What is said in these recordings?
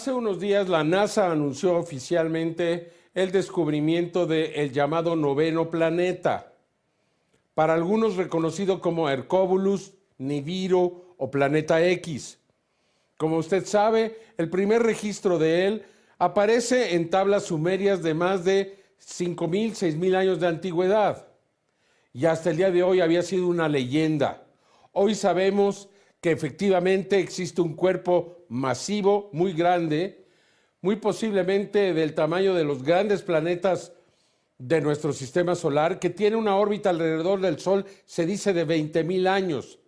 Hace unos días la NASA anunció oficialmente el descubrimiento del llamado noveno planeta, para algunos reconocido como Hercóbulus, Nibiru o Planeta X. Como usted sabe, el primer registro de él aparece en tablas sumerias de más de 5.000, 6.000 años de antigüedad, y hasta el día de hoy había sido una leyenda. Hoy sabemos que efectivamente existe un cuerpo masivo, muy grande, muy posiblemente del tamaño de los grandes planetas de nuestro sistema solar, que tiene una órbita alrededor del Sol, se dice de 20.000 años.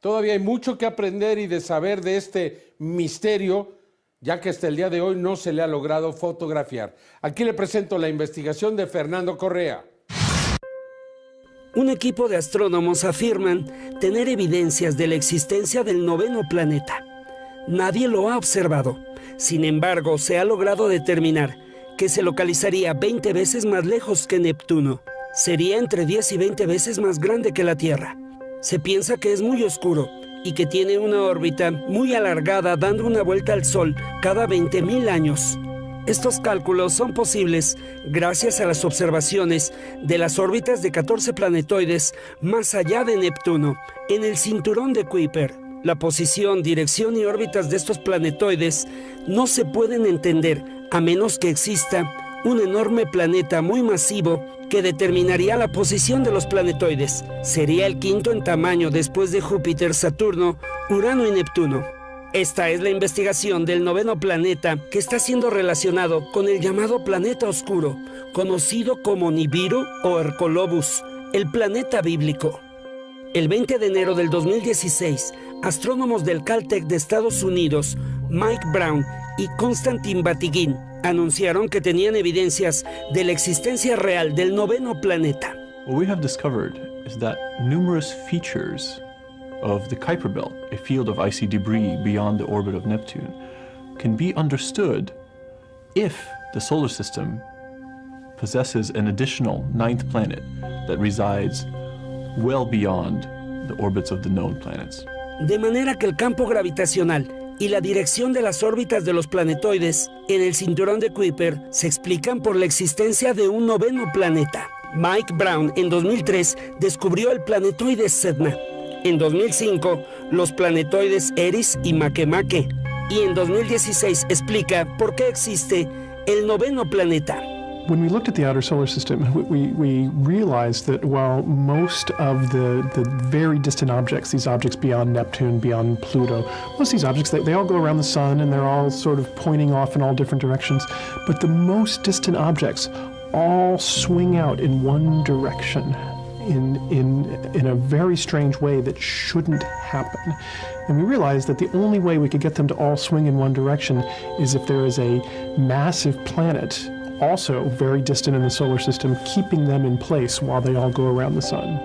Todavía hay mucho que aprender y de saber de este misterio, ya que hasta el día de hoy no se le ha logrado fotografiar. Aquí le presento la investigación de Fernando Correa. Un equipo de astrónomos afirman tener evidencias de la existencia del noveno planeta. Nadie lo ha observado. Sin embargo, se ha logrado determinar que se localizaría 20 veces más lejos que Neptuno. Sería entre 10 y 20 veces más grande que la Tierra. Se piensa que es muy oscuro y que tiene una órbita muy alargada, dando una vuelta al Sol cada 20.000 años. Estos cálculos son posibles gracias a las observaciones de las órbitas de 14 planetoides más allá de Neptuno, en el cinturón de Kuiper. La posición, dirección y órbitas de estos planetoides no se pueden entender a menos que exista un enorme planeta muy masivo que determinaría la posición de los planetoides. Sería el quinto en tamaño después de Júpiter, Saturno, Urano y Neptuno. Esta es la investigación del noveno planeta, que está siendo relacionado con el llamado planeta oscuro, conocido como Nibiru o Hercolobus, el planeta bíblico. El 20 de enero del 2016, astrónomos del Caltech de Estados Unidos, Mike Brown y Konstantin Batygin, anunciaron que tenían evidencias de la existencia real del noveno planeta. What we have discovered is that numerous features of the Kuiper Belt, a field of icy debris beyond the orbit of Neptune, can be understood if the solar system possesses an additional ninth planet that resides well beyond the orbits of the known planets. De manera que el campo gravitacional y la dirección de las órbitas de los planetoides en el cinturón de Kuiper se explican por la existencia de un noveno planeta. Mike Brown en 2003 descubrió el planetoide Sedna. En 2005, los planetoides Eris y Makemake. Y en 2016 explica por qué existe el noveno planeta. When we looked at the outer solar system, we realized that while most of the very distant objects, these objects beyond Neptune, beyond Pluto, most of these objects, they all go around the sun and they're all sort of pointing off in all different directions. But the most distant objects all swing out in one direction in a very strange way that shouldn't happen. And we realized that the only way we could get them to all swing in one direction is if there is a massive planet also very distant in the solar system, keeping them in place while they all go around the sun.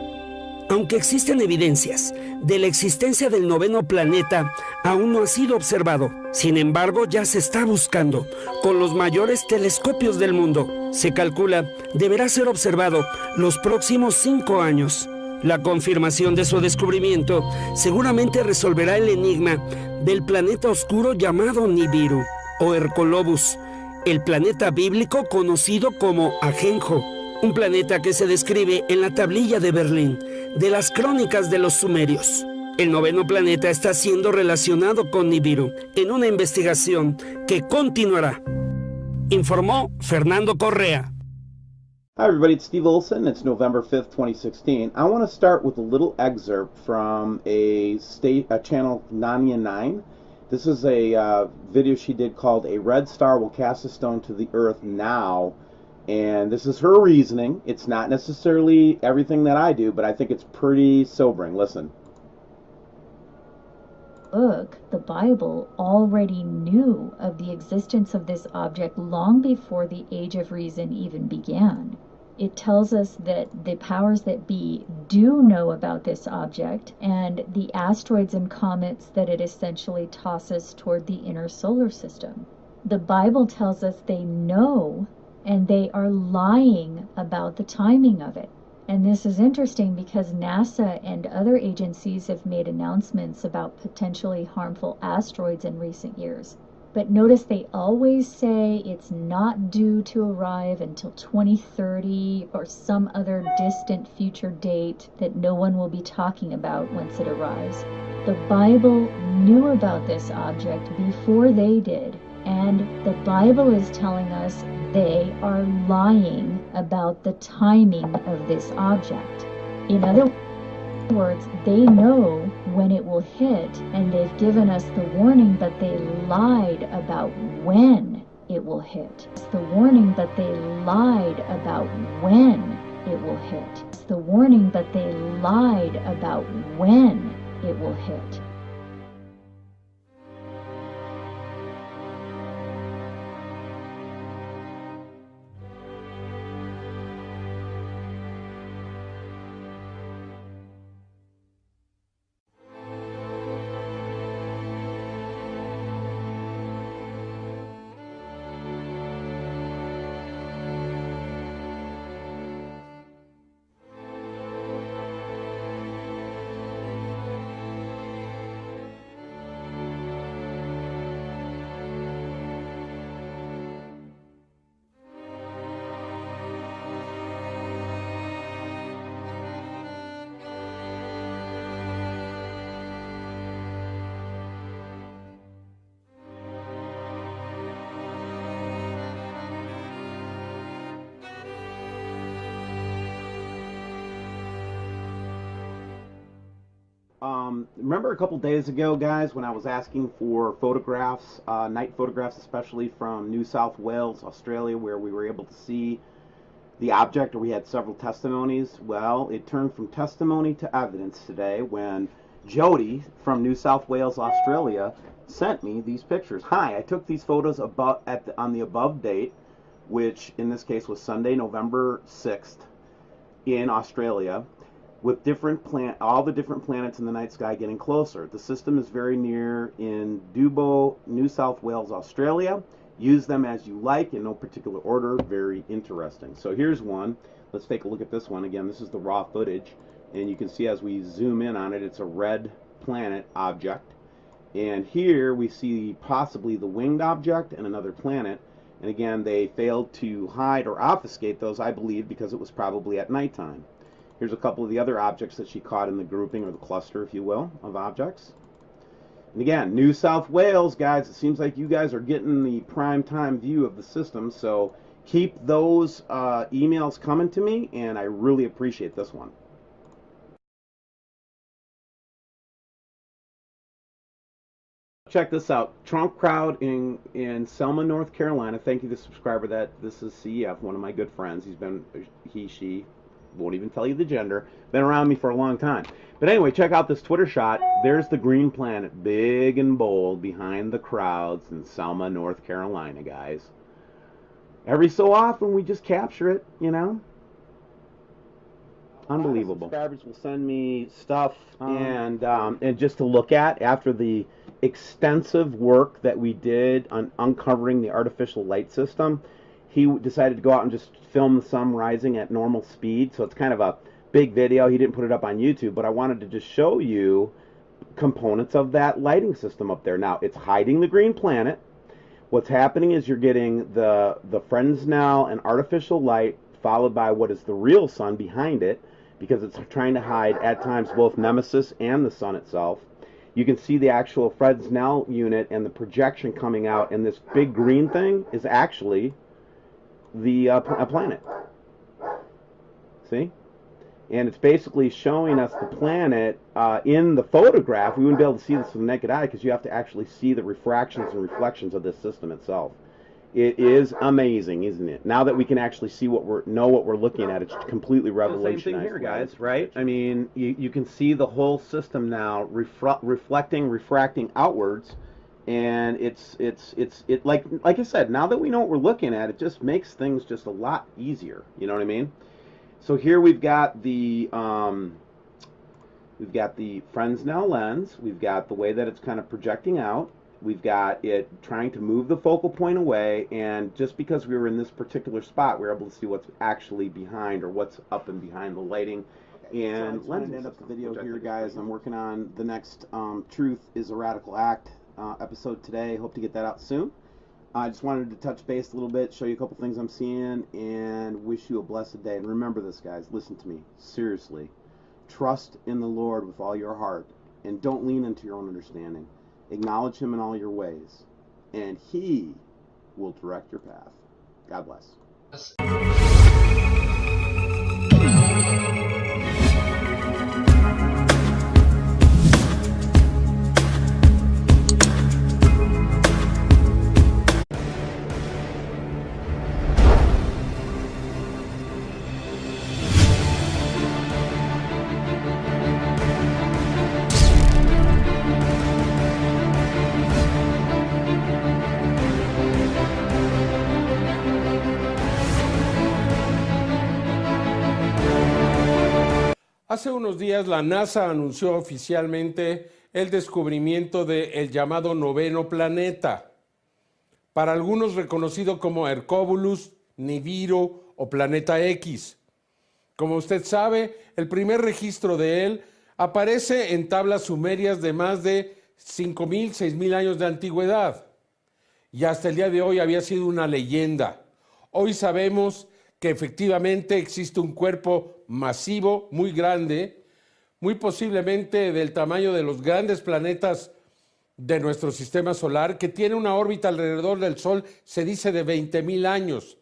Aunque existen evidencias de la existencia del noveno planeta, aún no ha sido observado. Sin embargo, ya se está buscando con los mayores telescopios del mundo. Se calcula deberá ser observado los próximos 5 años. La confirmación de su descubrimiento seguramente resolverá el enigma del planeta oscuro llamado Nibiru o Hercolobus, el planeta bíblico conocido como Ajenjo, un planeta que se describe en la tablilla de Berlín de las crónicas de los sumerios. El noveno planeta está siendo relacionado con Nibiru en una investigación que continuará. Informó Fernando Correa. Hi everybody, it's Steve Olson. It's November 5th, 2016. I want to start with a little excerpt from a channel, Nania9. This is a video she did called "A Red Star Will Cast a Stone to the Earth Now." And this is her reasoning. It's not necessarily everything that I do, but I think it's pretty sobering. Listen. Book, the Bible, already knew of the existence of this object long before the Age of Reason even began. It tells us that the powers that be do know about this object and the asteroids and comets that it essentially tosses toward the inner solar system. The Bible tells us they know, and they are lying about the timing of it. And this is interesting because NASA and other agencies have made announcements about potentially harmful asteroids in recent years. But notice they always say it's not due to arrive until 2030 or some other distant future date that no one will be talking about once it arrives. The Bible knew about this object before they did, and the Bible is telling us they are lying about the timing of this object. In other words, they know when it will hit, and they've given us the warning, but they lied about when it will hit. It's the warning, but they lied about when it will hit. It's the warning, but they lied about when it will hit. Remember a couple days ago, guys, when I was asking for photographs, night photographs, especially from New South Wales, Australia, where we were able to see the object, or we had several testimonies? Well, it turned from testimony to evidence today when Jody from New South Wales, Australia, sent me these pictures. Hi, I took these photos on the above date, which in this case was Sunday, November 6th, in Australia, with all the different planets in the night sky getting closer. The system is very near in Dubbo, New South Wales, Australia. Use them as you like, in no particular order. Very interesting. So here's one. Let's take a look at this one. Again, this is the raw footage, and you can see as we zoom in on it, it's a red planet object. And here we see possibly the winged object and another planet. And again, they failed to hide or obfuscate those, I believe, because it was probably at nighttime. Here's a couple of the other objects that she caught in the grouping, or the cluster, if you will, of objects. And again, New South Wales, guys, it seems like you guys are getting the prime time view of the system, so keep those emails coming to me, and I really appreciate this one. Check this out. Trump crowd in Selma, North Carolina. Thank you to the subscriber. This is CEF, one of my good friends. She won't even tell you the gender. Been around me for a long time. But anyway, check out this Twitter shot. There's the green planet, big and bold, behind the crowds in Selma, North Carolina, guys. Every so often, we just capture it, you know? Unbelievable. Subscribers will send me stuff and just to look at after the extensive work that we did on uncovering the artificial light system. He decided to go out and just film the sun rising at normal speed, so it's kind of a big video. He didn't put it up on YouTube, but I wanted to just show you components of that lighting system up there. Now, it's hiding the green planet. What's happening is you're getting the Fresnel and artificial light, followed by what is the real sun behind it, because it's trying to hide, at times, both Nemesis and the sun itself. You can see the actual Fresnel unit and the projection coming out, and this big green thing is actually a planet. See? And it's basically showing us the planet in the photograph. We wouldn't be able to see this with the naked eye because you have to actually see the refractions and reflections of this system itself. It is amazing, isn't it? Now that we can actually see know what we're looking at, it's completely revolutionized. Same thing here, guys, right? I mean, you can see the whole system now refracting outwards. And it's like I said, now that we know what we're looking at, it just makes things just a lot easier. You know what I mean? So here we've got the Fresnel lens. We've got the way that it's kind of projecting out. We've got it trying to move the focal point away, and just because we were in this particular spot, we were able to see what's actually behind, or what's up and behind the lighting. And let's end up the video here, guys. I'm working on the next Truth is a Radical Act episode today. Hope to get that out soon. I just wanted to touch base a little bit, show you a couple things I'm seeing, and wish you a blessed day. And remember this, guys. Listen to me. Seriously. Trust in the Lord with all your heart, and don't lean into your own understanding. Acknowledge Him in all your ways, and He will direct your path. God bless. Hace unos días la NASA anunció oficialmente el descubrimiento del llamado noveno planeta, para algunos reconocido como Hercóbulus, Nibiru o Planeta X. Como usted sabe, el primer registro de él aparece en tablas sumerias de más de 5.000, 6.000 años de antigüedad, y hasta el día de hoy había sido una leyenda. Hoy sabemos que efectivamente existe un cuerpo masivo, muy grande, muy posiblemente del tamaño de los grandes planetas de nuestro sistema solar, que tiene una órbita alrededor del Sol, se dice de 20.000 años.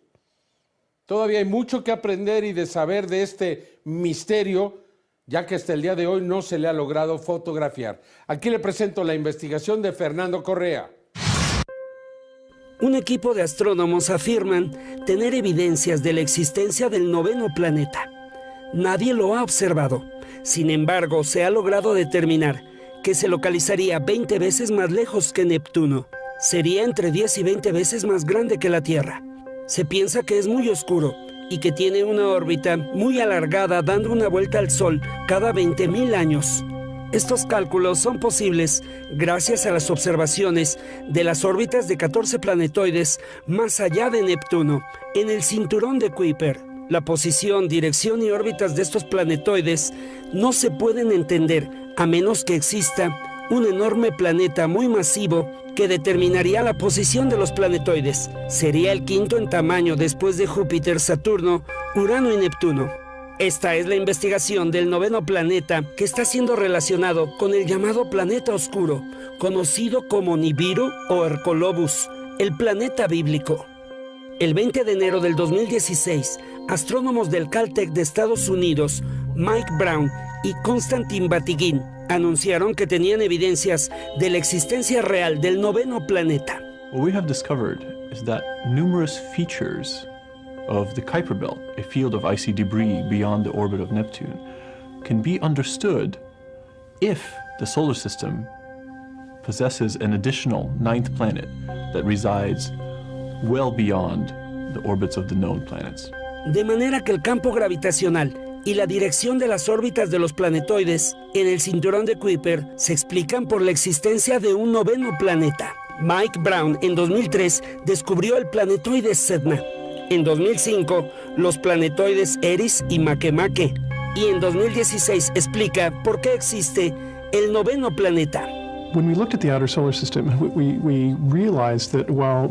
Todavía hay mucho que aprender y de saber de este misterio, ya que hasta el día de hoy no se le ha logrado fotografiar. Aquí le presento la investigación de Fernando Correa. Un equipo de astrónomos afirman tener evidencias de la existencia del noveno planeta. Nadie lo ha observado. Sin embargo, se ha logrado determinar que se localizaría 20 veces más lejos que Neptuno. Sería entre 10 y 20 veces más grande que la Tierra. Se piensa que es muy oscuro y que tiene una órbita muy alargada, dando una vuelta al Sol cada 20.000 años. Estos cálculos son posibles gracias a las observaciones de las órbitas de 14 planetoides más allá de Neptuno, en el cinturón de Kuiper. La posición, dirección y órbitas de estos planetoides no se pueden entender a menos que exista un enorme planeta muy masivo que determinaría la posición de los planetoides. Sería el quinto en tamaño después de Júpiter, Saturno, Urano y Neptuno. Esta es la investigación del noveno planeta que está siendo relacionado con el llamado planeta oscuro, conocido como Nibiru o Hercolobus, el planeta bíblico. El 20 de enero del 2016, astrónomos del Caltech de Estados Unidos, Mike Brown y Konstantin Batygin, anunciaron que tenían evidencias de la existencia real del noveno planeta. What we have discovered is that numerous features of the Kuiper Belt, a field of icy debris beyond the orbit of Neptune, can be understood if the solar system possesses an additional ninth planet that resides well beyond the orbits of the known planets. De manera que el campo gravitacional y la dirección de las órbitas de los planetoides en el cinturón de Kuiper se explican por la existencia de un noveno planeta. Mike Brown en 2003 descubrió el planetoide Sedna. En 2005, los planetoides Eris y Makemake. Y en 2016 explica por qué existe el noveno planeta. When we looked at the outer solar system, we realized that while